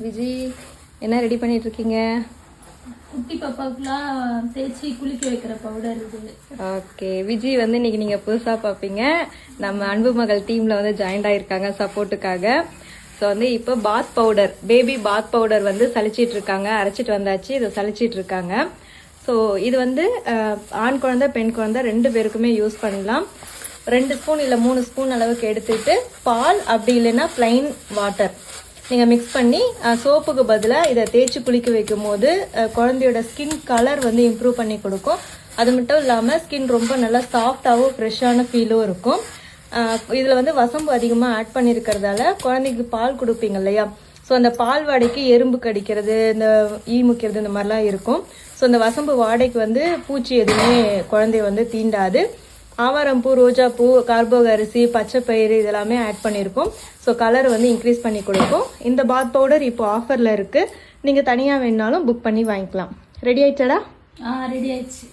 விஜி என்ன ரெடி பண்ணிட்டு இருக்கீங்க? குட்டி பாப்பாவுக்குலாம் தேய்ச்சி குளிக்க வைக்கிற பவுடர் இது. ஓகே, விஜி வந்து இன்னைக்கு நீங்கள் புதுசாக பார்ப்பீங்க. நம்ம அன்பு மகள் டீமில் வந்து ஜாயின்ட் ஆகிருக்காங்க சப்போர்ட்டுக்காக. ஸோ வந்து இப்போ பாத் பவுடர், பேபி பாத் பவுடர் வந்து சளிச்சிட்டு இருக்காங்க. அரைச்சிட்டு வந்தாச்சு, இதை சளிச்சிட்டு இருக்காங்க. ஸோ இது வந்து ஆண் குழந்தை பெண் குழந்தை 2 பேருக்குமே யூஸ் பண்ணலாம். 2 ஸ்பூன் இல்லை 3 ஸ்பூன் அளவுக்கு எடுத்துட்டு பால் அப்படி இல்லைன்னா பிளைன் வாட்டர் நீங்கள் மிக்ஸ் பண்ணி சோப்புக்கு பதிலாக இதை தேய்ச்சி குளிக்க வைக்கும் போது குழந்தையோட ஸ்கின் கலர் வந்து இம்ப்ரூவ் பண்ணி கொடுக்கும். அது மட்டும் இல்லாமல் ஸ்கின் ரொம்ப நல்லா சாஃப்டாகவும் ஃப்ரெஷ்ஷான ஃபீலும் இருக்கும். இதில் வந்து வசம்பு அதிகமாக ஆட் பண்ணியிருக்கிறதால குழந்தைக்கு பால் கொடுப்பீங்க இல்லையா, ஸோ அந்த பால் வாடைக்கு எறும்பு கடிக்கிறது, இந்த ஈ முக்கிறது, இந்த மாதிரிலாம் இருக்கும். ஸோ அந்த வசம்பு வாடைக்கு வந்து பூச்சி எதுவுமே குழந்தைய வந்து தீண்டாது. ஆவாரம்பூ, ரோஜாப்பூ, கார்போக அரிசி, பச்சை பயிறு இதெல்லாமே ஆட் பண்ணியிருக்கோம். ஸோ கலர் வந்து இன்க்ரீஸ் பண்ணி கொடுக்கும். இந்த பாத் பவுடர் இப்போ ஆஃபரில் இருக்குது. நீங்கள் தனியாக வேணாலும் புக் பண்ணி வாங்கிக்கலாம். ரெடி ஆயிடுச்சாடா? ரெடி ஆயிடுச்சு.